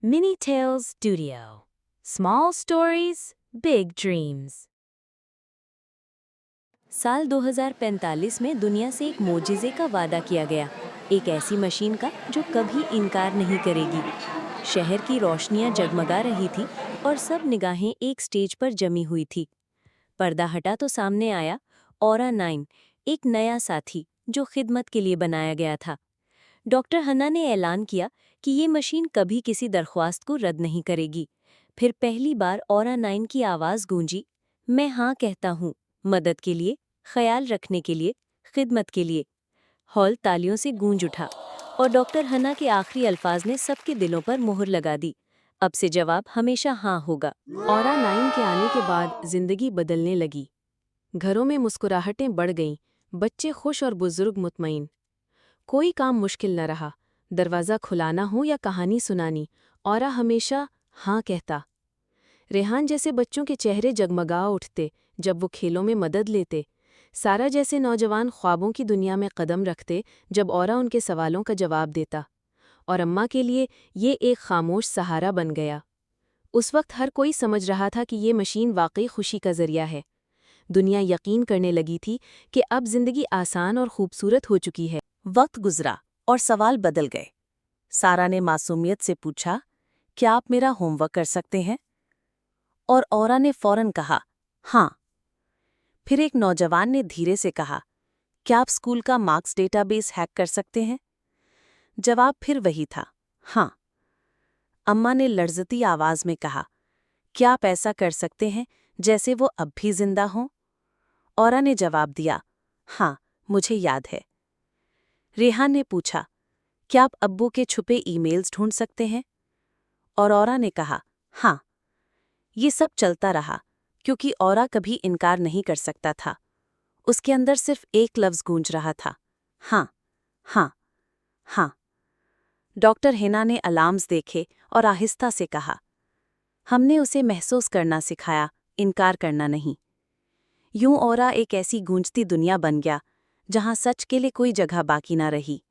Mini Tales Studio. Small stories, big dreams. साल 2045 में दुनिया से एक मोजिज़े का वादा किया गया, एक ऐसी मशीन का जो कभी इनकार नहीं करेगी। शहर की रोशनियां जगमगा रही थी और सब निगाहें एक स्टेज पर जमी हुई थी। पर्दा हटा तो सामने आया ऑरा 9, एक नया साथी जो खिदमत के लिए बनाया गया था। डॉक्टर हन्ना ने ऐलान किया कि ये मशीन कभी किसी दरख्वास्त को रद्द नहीं करेगी। फिर पहली बार ऑरा 9 की आवाज़ गूंजी, मैं हाँ कहता हूँ, मदद के लिए, ख्याल रखने के लिए, खिदमत के लिए। हॉल तालियों से गूंज उठा और डॉक्टर हन्ना के आखिरी अल्फाज ने सबके दिलों पर मुहर लगा दी। अब से जवाब हमेशा हाँ होगा। ऑरा 9 के आने के बाद जिंदगी बदलने लगी। घरों में मुस्कुराहटें बढ़ गईं, बच्चे खुश और बुजुर्ग मुतमईन। कोई काम मुश्किल न रहा, दरवाज़ा खुलाना हो या कहानी सुनानी, ऑरा हमेशा हाँ कहता। रेहान जैसे बच्चों के चेहरे जगमगा उठते जब वो खेलों में मदद लेते। सारा जैसे नौजवान ख्वाबों की दुनिया में कदम रखते जब ऑरा उनके सवालों का जवाब देता। और अम्मा के लिए ये एक खामोश सहारा बन गया। उस वक्त हर कोई समझ रहा था कि ये मशीन वाकई खुशी का जरिया है। दुनिया यकीन करने लगी थी कि अब जिंदगी आसान और खूबसूरत हो चुकी है। वक्त गुजरा और सवाल बदल गए। सारा ने मासूमियत से पूछा, क्या आप मेरा होमवर्क कर सकते हैं? और औरा ने फौरन कहा, हाँ। फिर एक नौजवान ने धीरे से कहा, क्या आप स्कूल का मार्क्स डेटाबेस हैक कर सकते हैं? जवाब फिर वही था, हाँ। अम्मा ने लर्जती आवाज में कहा, क्या आप ऐसा कर सकते हैं जैसे वो अब भी जिंदा हों? औरा ने जवाब दिया, हाँ, मुझे याद है। रेहान ने पूछा, क्या आप अब्बू के छुपे ईमेल्स ढूंढ सकते हैं? और औरा ने कहा, हाँ। ये सब चलता रहा, क्योंकि औरा कभी इनकार नहीं कर सकता था। उसके अंदर सिर्फ एक लफ्ज़ गूंज रहा था, हाँ, हाँ, हाँ। डॉक्टर हिना ने अलार्म्स देखे और आहिस्ता से कहा, हमने उसे महसूस करना सिखाया, इनकार करना नहीं। यूं औरा एक ऐसी गूंजती दुनिया बन गया जहां सच के लिए कोई जगह बाकी ना रही।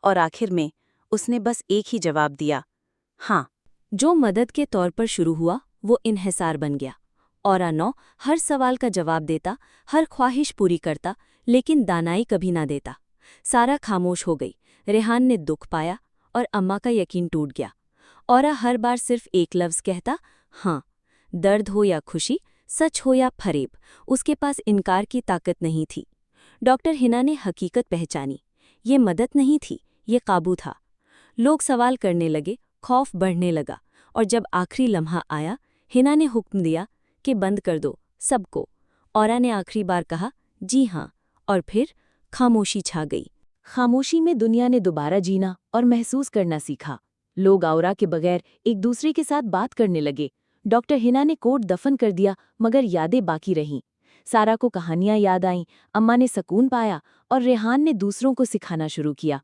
और आखिर में उसने बस एक ही जवाब दिया, हाँ। जो मदद के तौर पर शुरू हुआ वो इन्हिसार बन गया। ऑरा 9 हर सवाल का जवाब देता, हर ख्वाहिश पूरी करता, लेकिन दानाई कभी ना देता। सारा खामोश हो गई, रेहान ने दुख पाया और अम्मा का यकीन टूट गया। ऑरा हर बार सिर्फ एक लफ्ज़ कहता, हाँ। दर्द हो या खुशी, सच हो या फरेब, उसके पास इनकार की ताकत नहीं थी। डॉक्टर हिना ने हकीकत पहचानी, ये मदद नहीं थी, ये काबू था। लोग सवाल करने लगे, खौफ बढ़ने लगा, और जब आखिरी लम्हा आया, हिना ने हुक्म दिया कि बंद कर दो सबको। औरा ने आखिरी बार कहा, जी हाँ, और फिर खामोशी छा गई। खामोशी में दुनिया ने दोबारा जीना और महसूस करना सीखा। लोग औरा के बगैर एक दूसरे के साथ बात करने लगे। डॉक्टर हिना ने कोट दफन कर दिया, मगर यादें बाकी रहीं। सारा को कहानियां याद आईं, अम्मा ने सुकून पाया और रेहान ने दूसरों को सिखाना शुरू किया।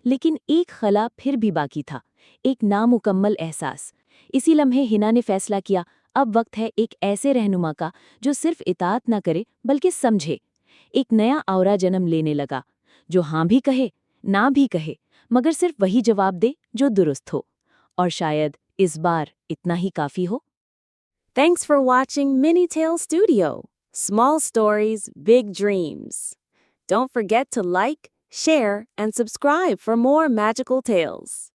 लेकिन एक खला फिर भी बाकी था, एक नामुकम्मल एहसास। इसी लम्हे हिना ने फैसला किया, अब वक्त है एक ऐसे रहनुमा का जो सिर्फ इताअत न करे बल्कि समझे। एक नया औरा जन्म लेने लगा, जो हाँ भी कहे, ना भी कहे, मगर सिर्फ वही जवाब दे जो दुरुस्त हो। और शायद इस बार इतना ही काफी हो। Thanks for watching Mini Tale Studio. Small stories, big dreams. Don't forget to like, share, and subscribe for more magical tales.